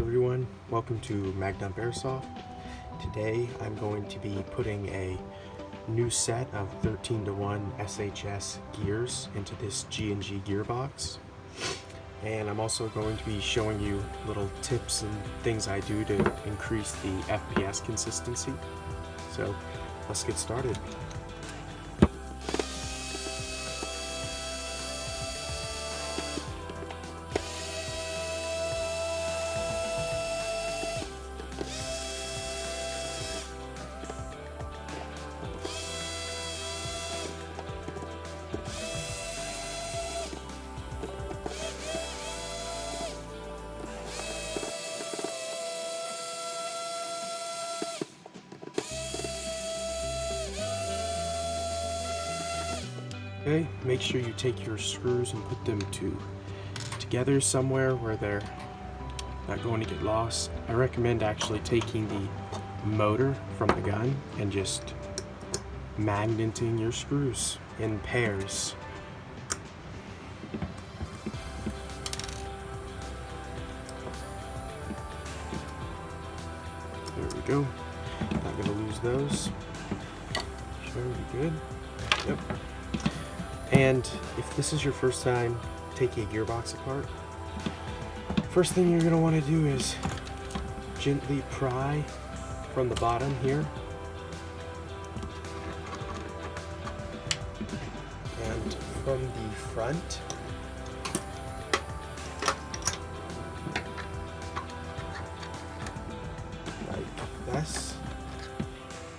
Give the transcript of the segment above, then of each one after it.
everyone, welcome to Airsoft. Today I'm going to be putting a new set of 13:1 SHS gears into this G&G gearbox. And I'm also going to be showing you little tips and things I do to increase the FPS consistency. So let's get started. Okay, make sure you take your screws and put them together somewhere where they're not going to get lost. I recommend actually taking the motor from the gun and just magneting your screws in pairs. There we go. Not gonna lose those. Sure, you good? Yep. And if this is your first time taking a gearbox apart, first thing you're going to want to do is gently pry from the bottom here and from the front. Like this.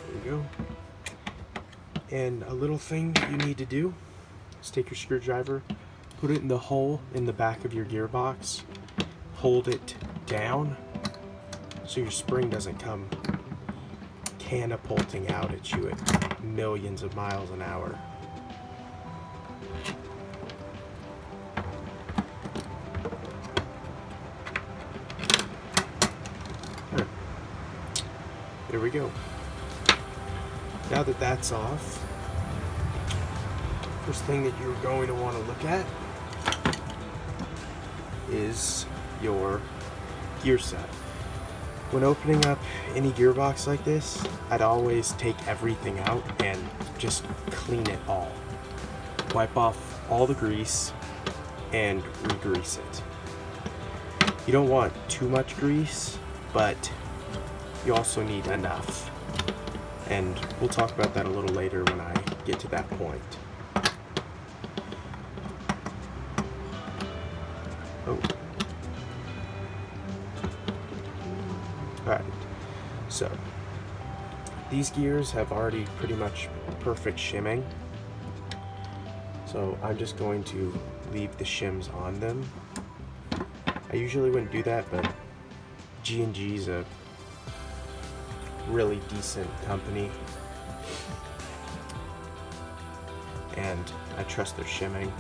There you go. And a little thing you need to do, take your screwdriver, put it in the hole in the back of your gearbox, hold it down so your spring doesn't come catapulting out at you at millions of miles an hour. There we go. Now that that's off, first thing that you're going to want to look at is your gear set. When opening up any gearbox like this, I'd always take everything out and just clean it all. Wipe off all the grease and re-grease it. You don't want too much grease, but you also need enough. And we'll talk about that a little later when I get to that point. Oh. Alright, so these gears have already pretty much perfect shimming, so I'm just going to leave the shims on them. I usually wouldn't do that, but G&G's a really decent company and I trust their shimming.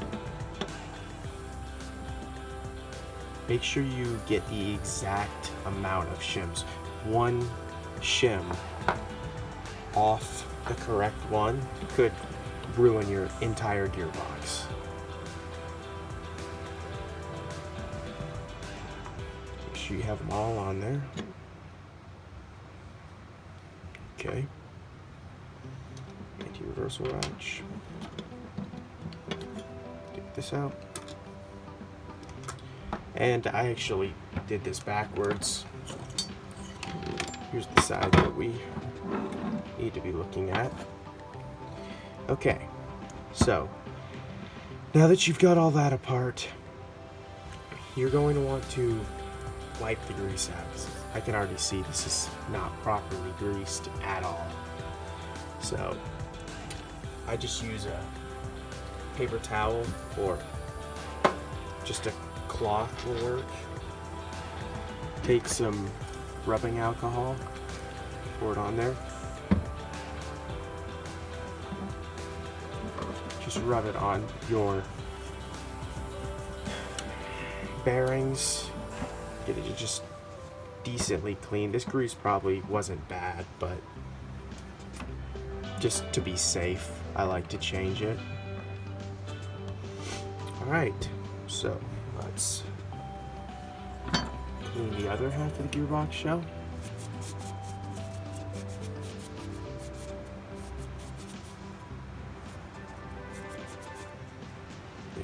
Make sure you get the exact amount of shims. One shim off the correct one could ruin your entire gearbox. Make sure you have them all on there. Okay. Anti-reversal latch. Get this out. And I actually did this backwards. Here's the side that we need to be looking at. Okay, so now that you've got all that apart, you're going to want to wipe the grease out. I can already see this is not properly greased at all. So I just use a paper towel or just a cloth will work. Take some rubbing alcohol, pour it on there. Just rub it on your bearings. Get it just decently clean. This grease probably wasn't bad, but just to be safe, I like to change it. Alright, so let's clean the other half of the gearbox shell.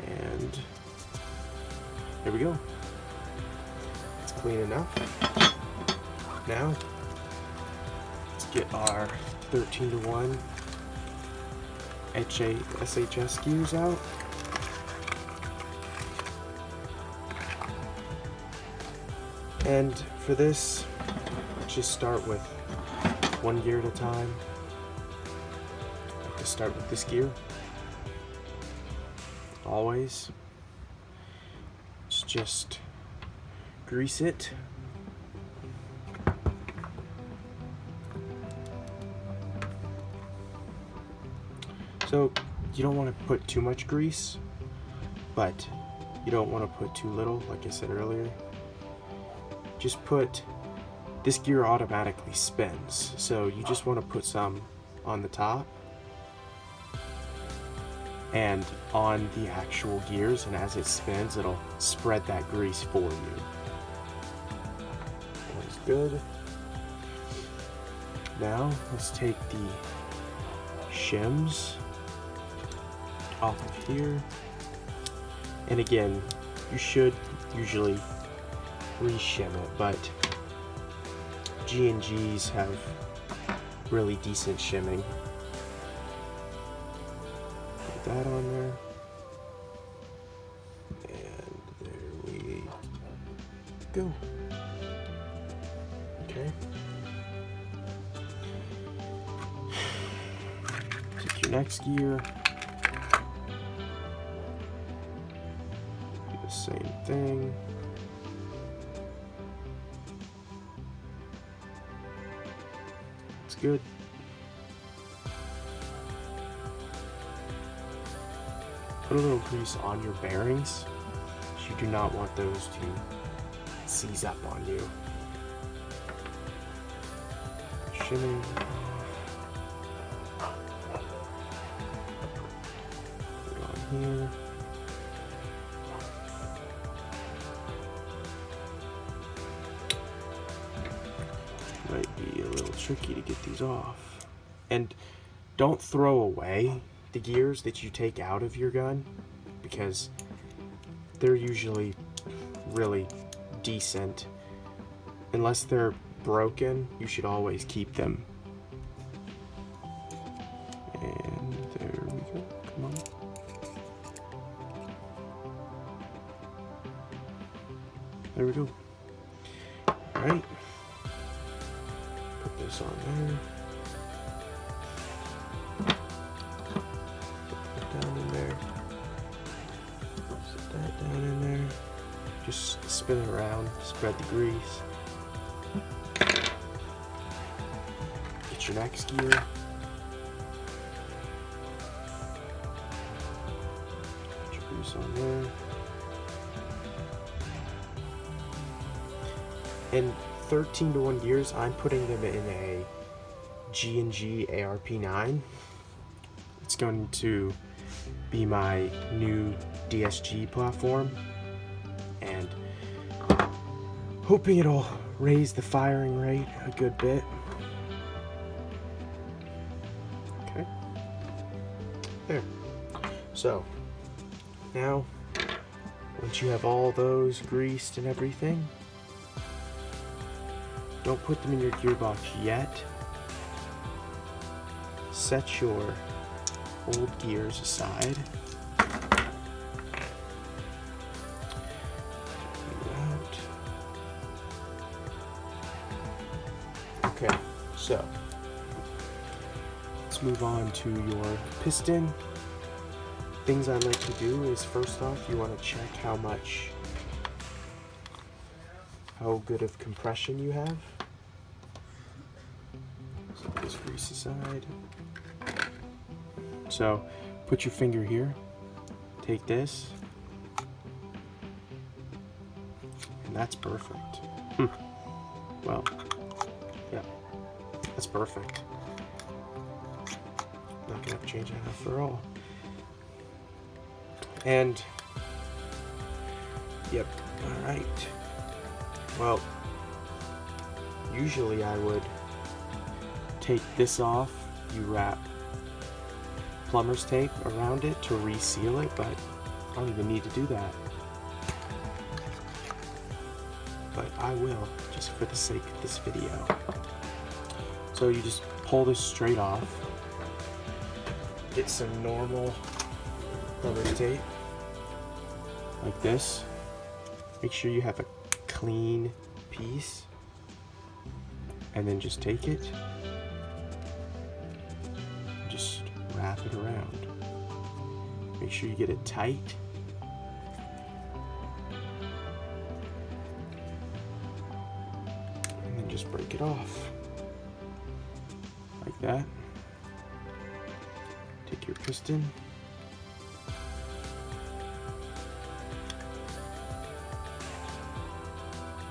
And there we go. It's clean enough. Now, let's get our 13-to-1 SHS gears out. And for this, just start with one gear at a time. I like to start with this gear. Always. Let's just grease it. So you don't want to put too much grease, but you don't want to put too little, like I said earlier. Just put, this gear automatically spins, so you just want to put some on the top and on the actual gears, and as it spins, it'll spread that grease for you. That's good. Now, let's take the shims off of here. And again, you should usually re-shim it, but G&Gs have really decent shimming. Put that on there. And there we go. Okay. Take your next gear. Do the same thing. It's good. Put a little grease on your bearings. You do not want those to seize up on you. Shimming. Put it on here. Might be a little tricky to get these off. And don't throw away the gears that you take out of your gun, because they're usually really decent. Unless they're broken, you should always keep them. And there we go. Come on. There we go. Alright. Put this on there. Put that down in there. Set that down in there. Just spin it around, spread the grease. Get your next gear. Put your grease on there. And 13-to-1 gears, I'm putting them in a G&G ARP9. It's going to be my new DSG platform, and hoping it'll raise the firing rate a good bit. Okay, there. So now, once you have all those greased and everything, don't put them in your gearbox yet. Set your old gears aside. Okay, so let's move on to your piston. Things I like to do is, first off, you want to check how good of compression you have. Set this grease aside. So put your finger here, take this, and that's perfect. Well, yeah, that's perfect. Not gonna have to change that after all. And yep, all right. Well, usually I would take this off, you wrap plumber's tape around it to reseal it, but I don't even need to do that. But I will, just for the sake of this video. So you just pull this straight off, get some normal plumber's tape, like this. Make sure you have a clean piece, and then just take it, just wrap it around. Make sure you get it tight. And then just break it off. Like that. Take your piston.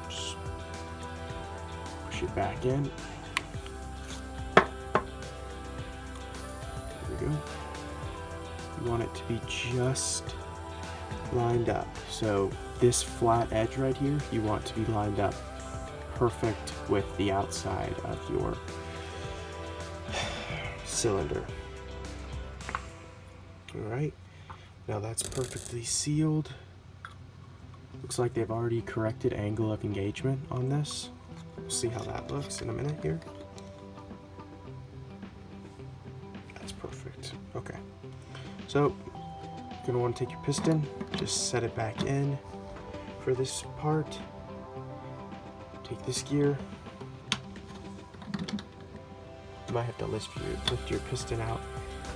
Just push it back in. There we go. You want it to be just lined up. So this flat edge right here, you want to be lined up perfect with the outside of your cylinder. Alright, now that's perfectly sealed. Looks like they've already corrected angle of engagement on this. We'll see how that looks in a minute here. That's perfect. Okay. So, you're going to want to take your piston, just set it back in for this part. Take this gear. You might have to lift your piston out.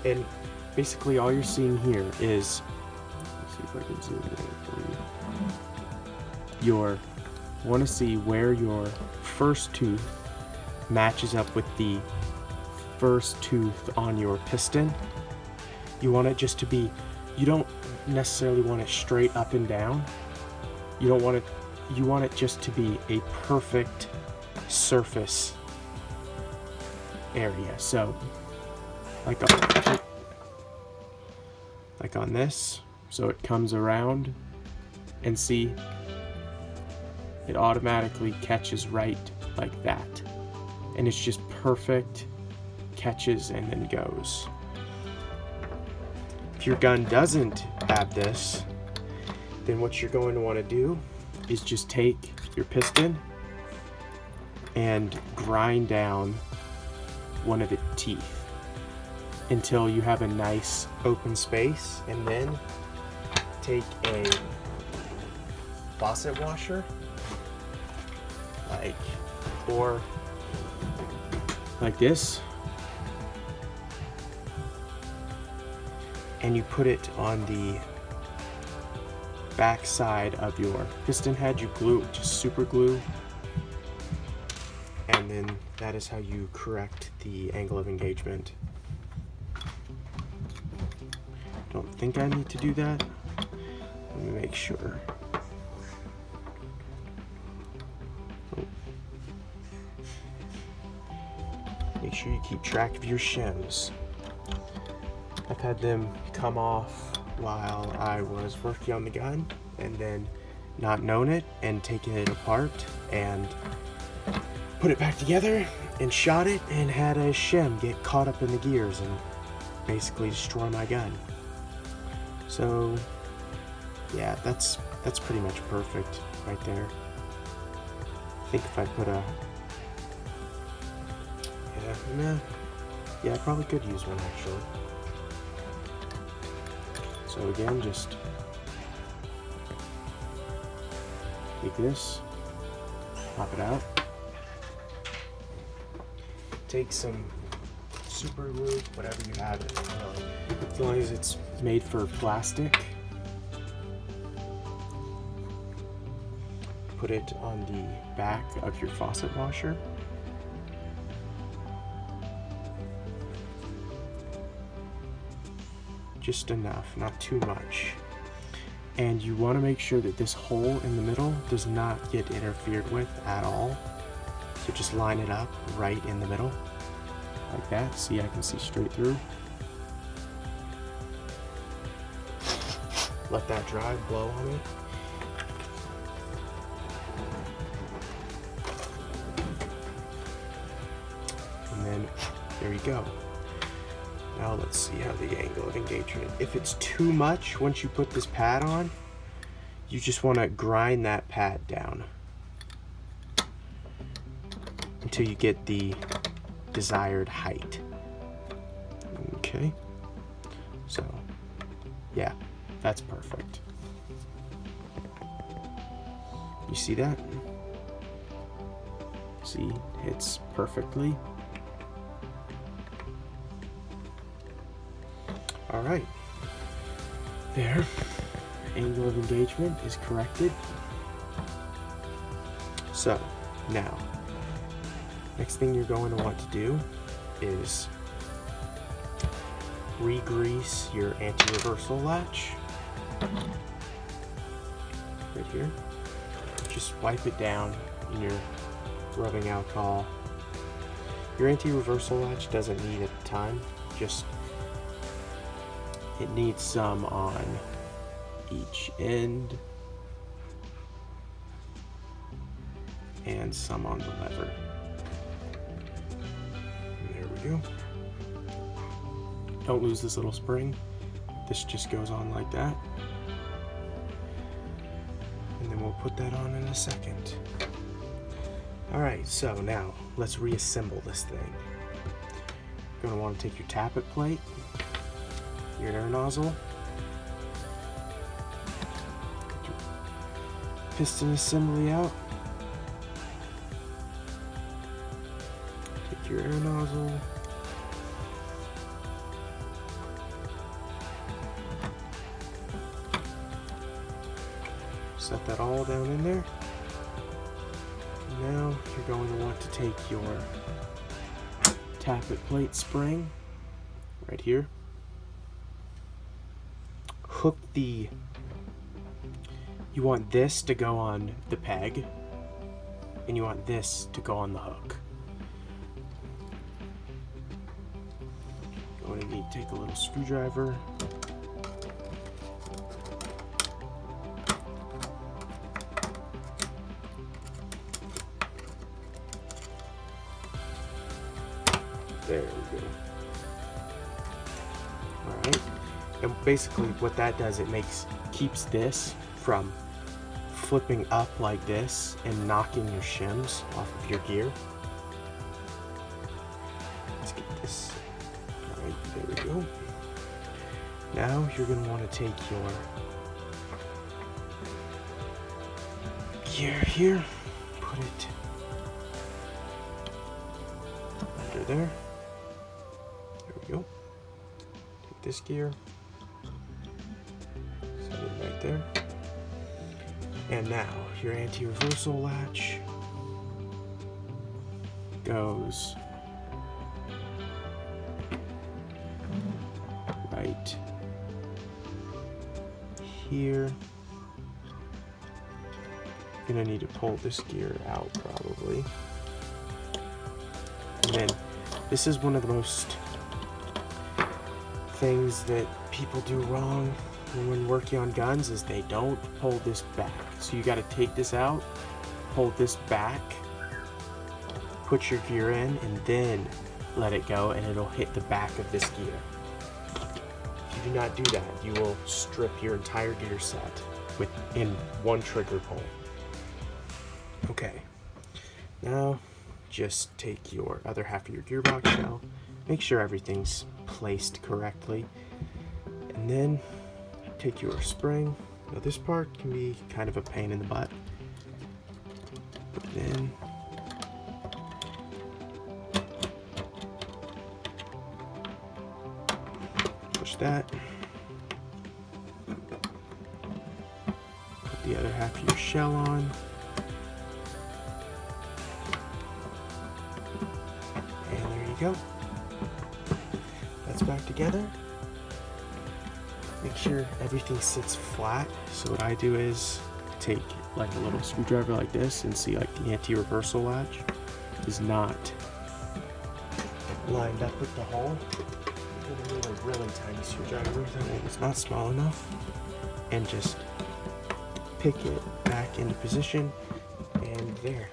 And basically all you're seeing here is, let's see if I can zoom in for you. You want to see where your first tooth matches up with the first tooth on your piston. You want it just to be, you don't necessarily want it straight up and down. You don't want it, you want it just to be a perfect surface area. So like on this, so it comes around, and see, it automatically catches right like that, and it's just perfect, catches and then goes. If your gun doesn't have this, then what you're going to want to do is just take your piston and grind down one of the teeth until you have a nice open space, and then take a faucet washer, or like this, and you put it on the back side of your piston head. You glue it, just super glue, and then that is how you correct the angle of engagement. Don't think I need to do that. Let me make sure. Make sure you keep track of your shims. I've had them come off while I was working on the gun, and then not known it, and taken it apart and put it back together and shot it, and had a shim get caught up in the gears and basically destroy my gun. So yeah, that's pretty much perfect right there. I think if I put a, yeah, I probably could use one actually. So again, just take this, pop it out, take some super glue, whatever you have, as long as it's made for plastic. Put it on the back of your faucet washer. Just enough, not too much. And you want to make sure that this hole in the middle does not get interfered with at all. So just line it up right in the middle, like that. See, I can see straight through. Let that dry, blow on it. go. Now let's see how the angle of engagement. If it's too much once you put this pad on, you just want to grind that pad down until you get the desired height. Okay, so yeah, that's perfect. You see that? See, hits perfectly. All right, there, angle of engagement is corrected. So now, next thing you're going to want to do is re-grease your anti-reversal latch right here. Just wipe it down in your rubbing alcohol. Your anti-reversal latch doesn't need a ton, just it needs some on each end and some on the lever. And there we go. Don't lose this little spring. This just goes on like that. And then we'll put that on in a second. Alright, so now let's reassemble this thing. You're going to want to take your tappet plate, your air nozzle, get your piston assembly out, take your air nozzle, set that all down in there. Now you're going to want to take your tappet plate spring right here, hook you want this to go on the peg and you want this to go on the hook. You're going to need to take a little screwdriver, there we go. Alright, and basically what that does, it keeps this from flipping up like this and knocking your shims off of your gear. Let's get this. Alright, there we go. Now you're going to want to take your gear here, put it under there. Go. Take this gear, set it right there, and now your anti-reversal latch goes right here. You're gonna need to pull this gear out probably, and then this is one of the most things that people do wrong when working on guns is they don't pull this back. So you got to take this out, pull this back, put your gear in, and then let it go, and it'll hit the back of this gear. If you do not do that, you will strip your entire gear set in one trigger pull. Okay, now just take your other half of your gearbox shell, make sure everything's placed correctly, and then take your spring. Now this part can be kind of a pain in the butt. Put it in. Push that. Put the other half of your shell on. And there you go. That's back together. Make sure everything sits flat. So what I do is take like a little screwdriver like this and see like the anti-reversal latch is not lined up with the hole. You're gonna need a really tiny screwdriver, that one is not small enough, and just pick it back into position, and there.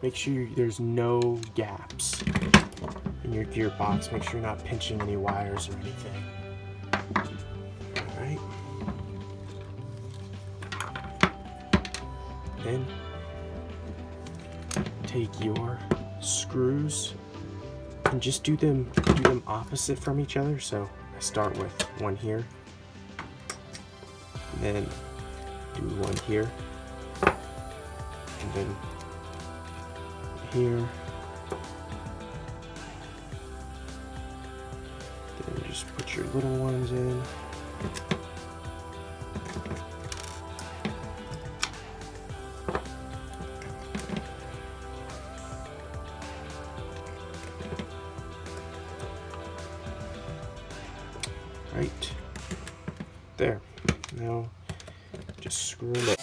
Make sure there's no gaps. in your gearbox. Make sure you're not pinching any wires or anything. Alright. Then take your screws and just do them opposite from each other. So I start with one here, and then do one here, and then here. Then just put your little ones in. Right there. Now just screw them in.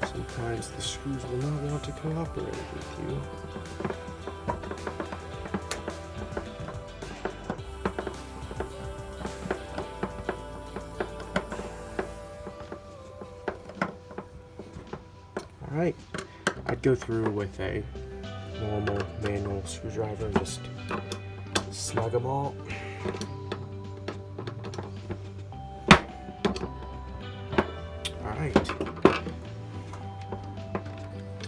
Sometimes the screws will not want to cooperate with you. Alright, I'd go through with a normal manual screwdriver and just snug them all. Alright.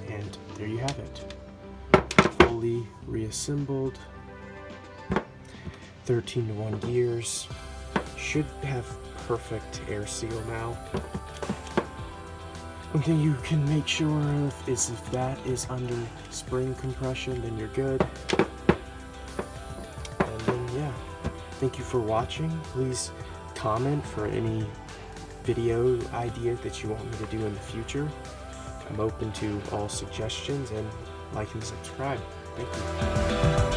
And there you have it. Fully reassembled. 13-to-1 gears. Should have perfect air seal now. One thing you can make sure of is if that is under spring compression, then you're good. And then yeah, thank you for watching. Please comment for any video idea that you want me to do in the future. I'm open to all suggestions, and like and subscribe. Thank you.